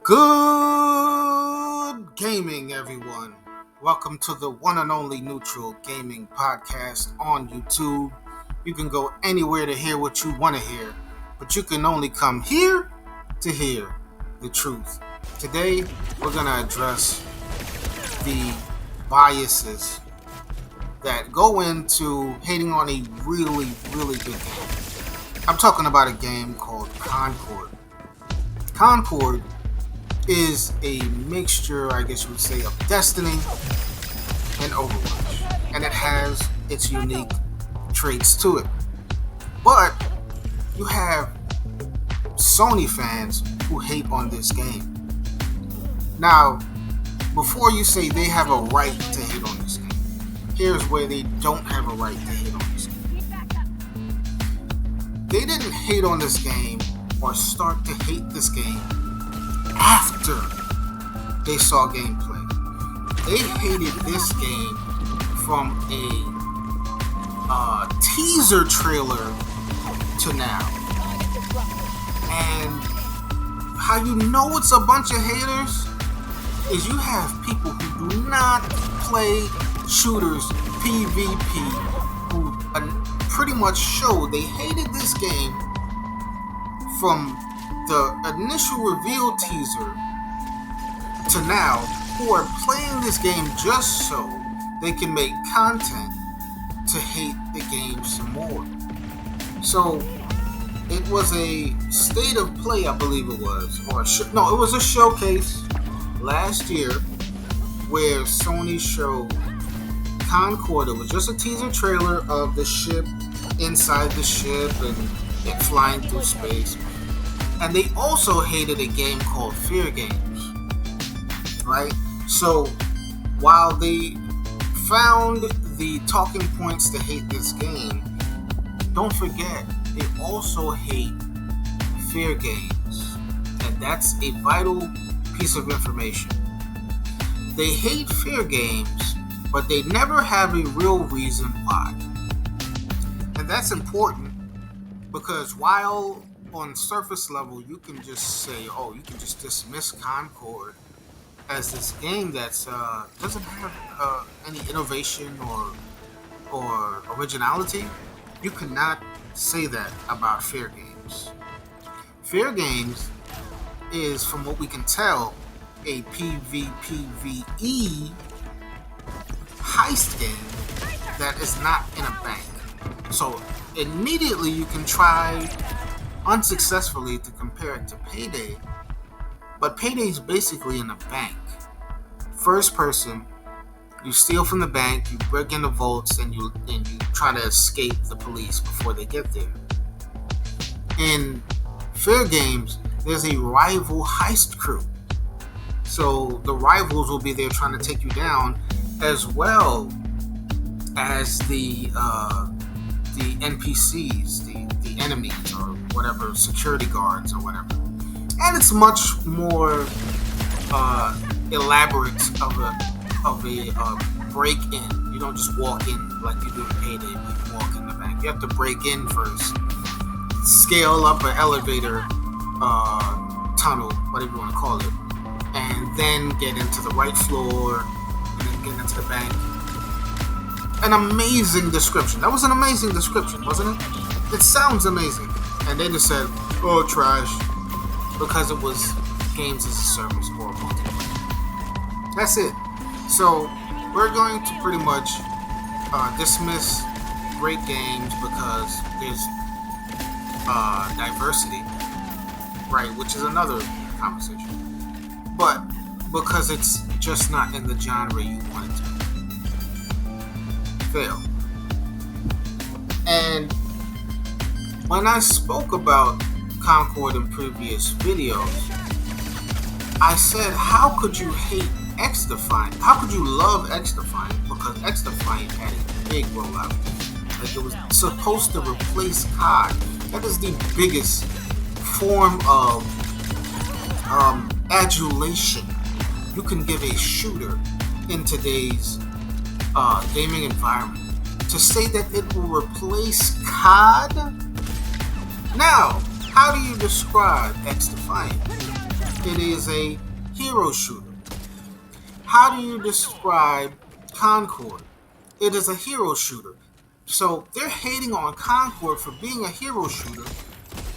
Good gaming, everyone. Welcome to the one and only Neutral Gaming Podcast on YouTube. You can go anywhere to hear what you want to hear, but you can only come here to hear the truth. Today, we're going to address the biases that go into hating on a really good game. I'm talking about a game called Concord. Concord is a mixture, I guess you would say, of Destiny and Overwatch, and it has its unique traits to it. But you have Sony fans who hate on this game. Now, before you say they have a right to hate on this game, here's where they don't have a right to hate on this game. They didn't hate on this game or start to hate this game after they saw gameplay. They hated this game from a teaser trailer to now. And how you know it's a bunch of haters is you have people who do not play shooters PvP who pretty much show they hated this game from the initial reveal teaser to now, who are playing this game just so they can make content to hate the game some more. So it was a state of play, I believe it was, it was a showcase last year where Sony showed Concord. It was just a teaser trailer of the ship inside the ship and it flying through space. And they also hated a game called Fear Games, right? So while they found the talking points to hate this game, don't forget they also hate Fear Games, and that's a vital piece of information. They hate Fear Games, but they never have a real reason why. And that's important because while on surface level you can just say, you can just dismiss Concord as this game that's doesn't have any innovation or originality, you cannot say that about Fear Games. Fear Games is, from what we can tell, a PvPvE heist game that is not in a bank. So immediately you can try unsuccessfully to compare it to Payday, but Payday is basically in a bank. First person, you steal from the bank, you break into vaults, and you try to escape the police before they get there. In Fair Games, there's a rival heist crew, so the rivals will be there trying to take you down, as well as the NPCs, the enemies, or whatever, security guards or whatever. And it's much more elaborate of a break-in. You don't just walk in like you do in Payday, but you walk in the bank. You have to break in first, scale up an elevator tunnel, whatever you want to call it, and then get into the right floor, and then get into the bank. An amazing description. That was an amazing description, wasn't it? It sounds amazing. And they just said, trash, because it was games as a service or multiplayer. That's it. So we're going to pretty much dismiss great games because there's diversity, right, which is another conversation. But because it's just not in the genre you want it to be. Fail. And when I spoke about Concord in previous videos, I said, how could you hate X-Defiant? How could you love X-Defiant? Because X-Defiant had a big rollout. Like, it was supposed to replace COD. That is the biggest form of adulation you can give a shooter in today's gaming environment. To say that it will replace COD? Now, how do you describe X-Defiant? it is a hero shooter. How do you describe Concord? It is a hero shooter. So they're hating on Concord for being a hero shooter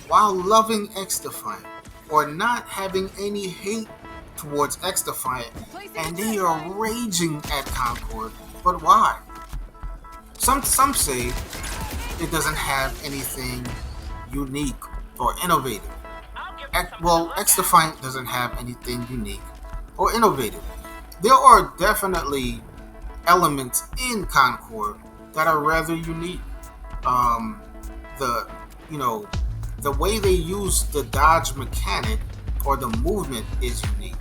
while loving X-Defiant, or not having any hate towards X-Defiant, and they are raging at Concord. But why? Some say it doesn't have anything unique or innovative. X-Defiant doesn't have anything unique or innovative. There are definitely elements in Concord that are rather unique. The you know the way they use the dodge mechanic or the movement is unique.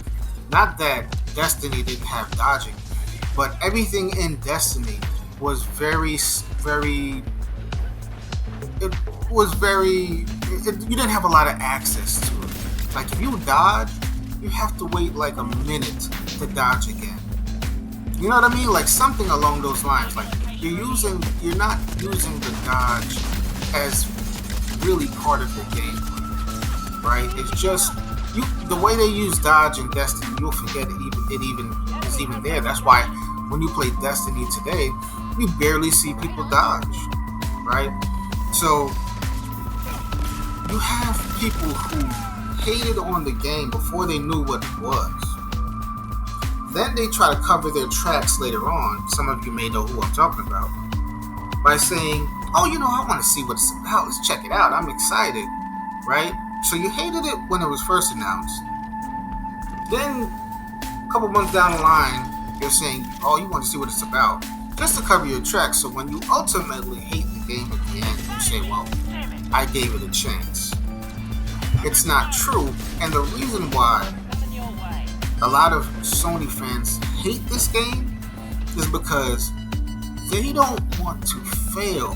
Not that Destiny didn't have dodging, but everything in Destiny was very. You didn't have a lot of access to it. Like if you dodge, you have to wait like a minute to dodge again. You know what I mean? Like something along those lines. Like you're not using the dodge as really part of the game, right? It's just the way they use dodge in Destiny, you'll forget it even is even there. That's why when you play Destiny today, you barely see people dodge, right? So you have people who hated on the game before they knew what it was. Then they try to cover their tracks later on. Some of you may know who I'm talking about, by saying, oh, I want to see what it's about. Let's check it out. I'm excited, right? So you hated it when it was first announced. Then, a couple months down the line, you're saying, oh, you want to see what it's about, just to cover your tracks. So when you ultimately hate the game at the end, you say, well, I gave it a chance. It's not true. And the reason why a lot of Sony fans hate this game is because they don't want to fail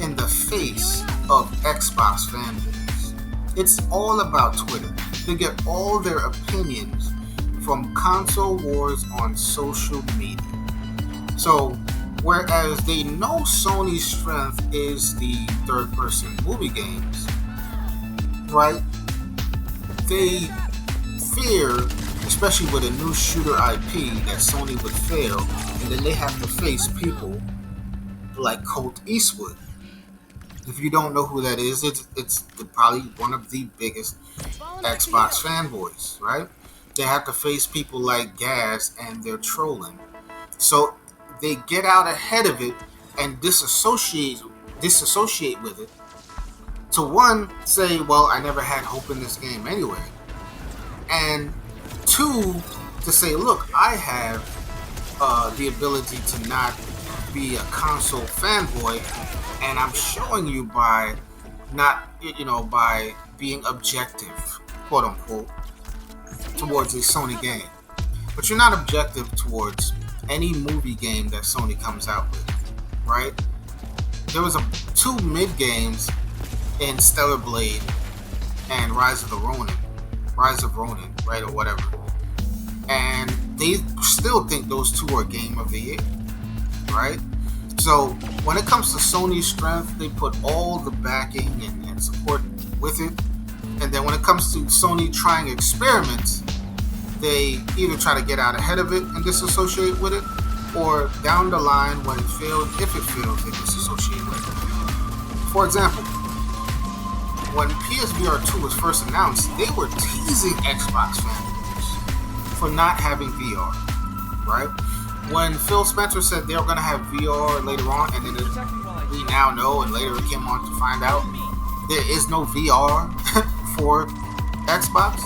in the face of Xbox fanboys. It's all about Twitter. They get all their opinions from console wars on social media. So, whereas they know Sony's strength is the third-person movie games, right? They fear, especially with a new shooter IP, that Sony would fail, and then they have to face people like Colt Eastwood. If you don't know who that is, it's probably one of the biggest Xbox fanboys, right? They have to face people like Gaz, and they're trolling. So they get out ahead of it and disassociate with it. To one, say, well, I never had hope in this game anyway. And two, to say, look, I have the ability to not be a console fanboy, and I'm showing you by by being objective, quote unquote, towards a Sony game. But you're not objective towards any movie game that Sony comes out with, right? There was two mid games in Stellar Blade and Rise of Ronin, right, or whatever. And they still think those two are game of the year, right? So when it comes to Sony's strength, they put all the backing and support with it. And then when it comes to Sony trying experiments, they either try to get out ahead of it and disassociate with it, or down the line when it fails, if it fails, they disassociate with it. For example, when PSVR 2 was first announced, they were teasing Xbox fans for not having VR, right? When Phil Spencer said they were going to have VR later on, and then we now know, and later it came on to find out, there is no VR for Xbox.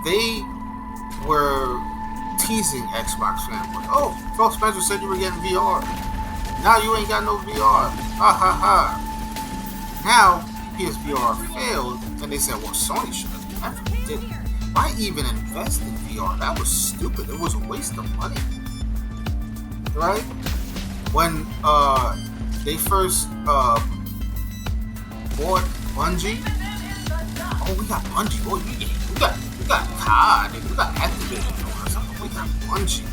They were teasing Xbox fans. Like, oh, Phil Spencer said you were getting VR. Now you ain't got no VR. Ha ha ha. Now PSVR failed, and they said, well, Sony should have never did it. Why even invest in VR? That was stupid. It was a waste of money. Right? When they first bought Bungie, oh, we got Bungie. Oh, we got COD, and we got Activision or something. We got Bungie.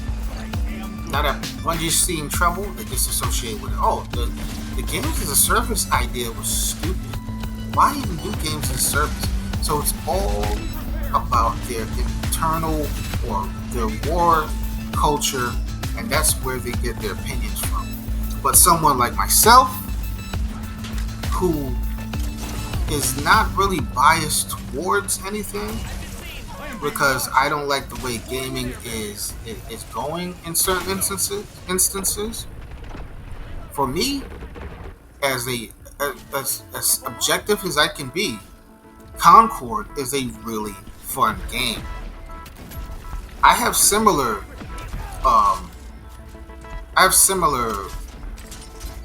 Now that Bungie's seeing trouble, they disassociate with it. Oh, the games as a service idea was stupid. Why even do games as a service? So it's all about their internal or their war culture, and that's where they get their opinions from. But someone like myself, who is not really biased towards anything, because I don't like the way gaming is going in certain instances. For me, as objective as I can be, Concord is a really fun game. I have similar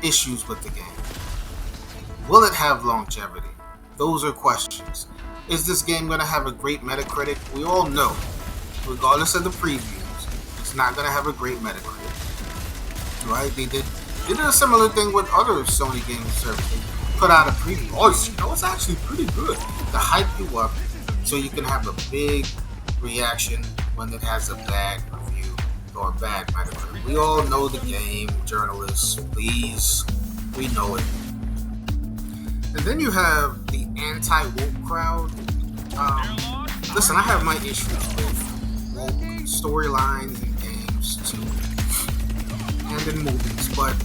issues with the game. Will it have longevity? Those are questions. Is this game going to have a great Metacritic? We all know, regardless of the previews, it's not going to have a great Metacritic. Right? They did a similar thing with other Sony game services. They put out a preview. Oh, it's actually pretty good. To hype you up so you can have a big reaction when it has a bad review or a bad Metacritic. We all know the game, journalists, please. We know it. And then you have the anti-woke crowd. Listen, I have my issues with woke storylines in games too, and in movies, but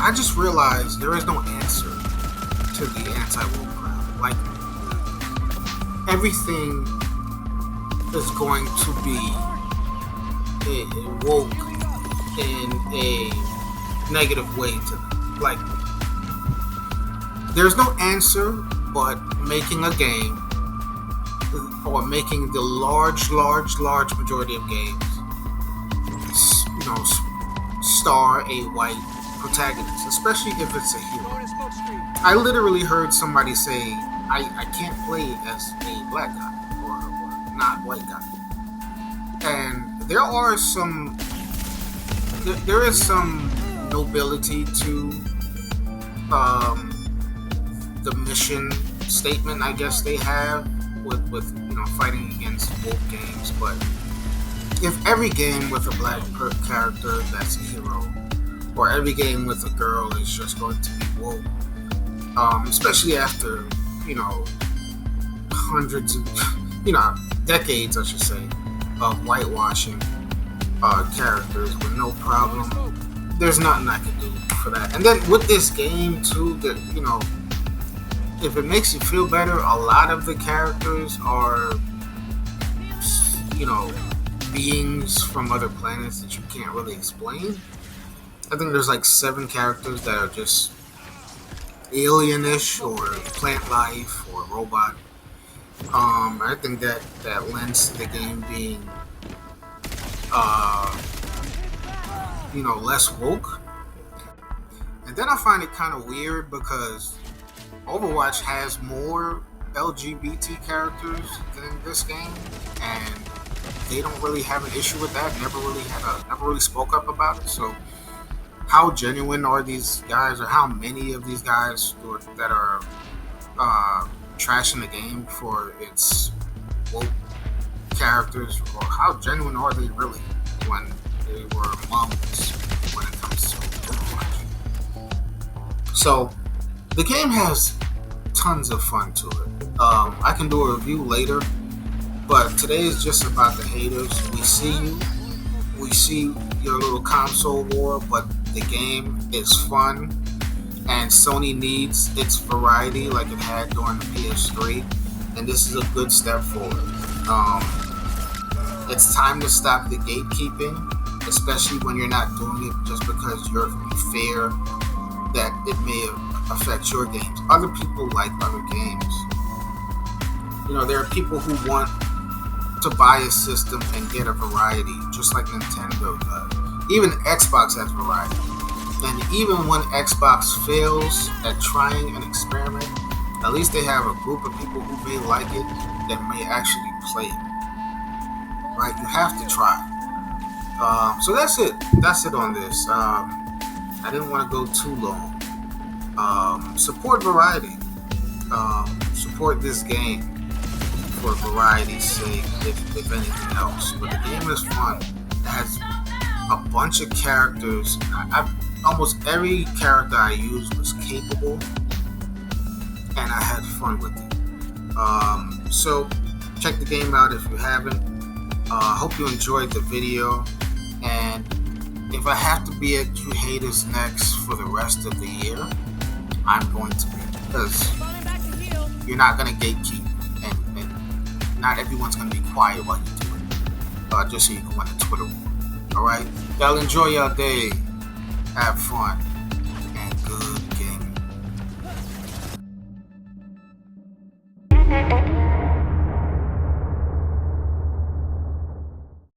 I just realized there is no answer to the anti-woke crowd. Like, everything is going to be woke in a negative way to them. Like, there's no answer but making a game, or making the large majority of games, star a white protagonist, especially if it's a hero. I literally heard somebody say, I can't play as a black guy or not white guy. And there is some nobility to the mission statement, I guess they have with fighting against woke games. But if every game with a black character that's a hero, or every game with a girl is just going to be woke, especially after hundreds of decades, I should say, of whitewashing characters with no problem, there's nothing I can do for that. And then with this game too, that if it makes you feel better, a lot of the characters are, beings from other planets that you can't really explain. I think there's like 7 characters that are just alienish or plant life or robot. I think that lends to the game being, less woke. And then I find it kind of weird because Overwatch has more LGBT characters than this game, and they don't really have an issue with that. Never really spoke up about it. So, how genuine are these guys, or how many of these guys that are trashing the game for its woke characters, or how genuine are they really when they were monks when it comes to Overwatch? So, the game has tons of fun to it. I can do a review later, but today is just about the haters. We see you. We see your little console war, but the game is fun, and Sony needs its variety like it had during the PS3, and this is a good step forward. It's time to stop the gatekeeping, especially when you're not doing it just because you fear that it may affect your games. Other people like other games. There are people who want to buy a system and get a variety, just like Nintendo does. Even Xbox has variety. And even when Xbox fails at trying an experiment, at least they have a group of people who may like it that may actually play it. Right? You have to try. So that's it. That's it on this. I didn't want to go too long. Support variety. Support this game for variety's sake, if anything else. But the game is fun. It has a bunch of characters. Almost every character I used was capable, and I had fun with it. So check the game out if you haven't. Hope you enjoyed the video, and if I have to be at you haters next for the rest of the year, I'm going to be, because you're not going to gatekeep, and not everyone's going to be quiet while you do it, just so you can win the Twitter war. Alright? Y'all enjoy your day. Have fun.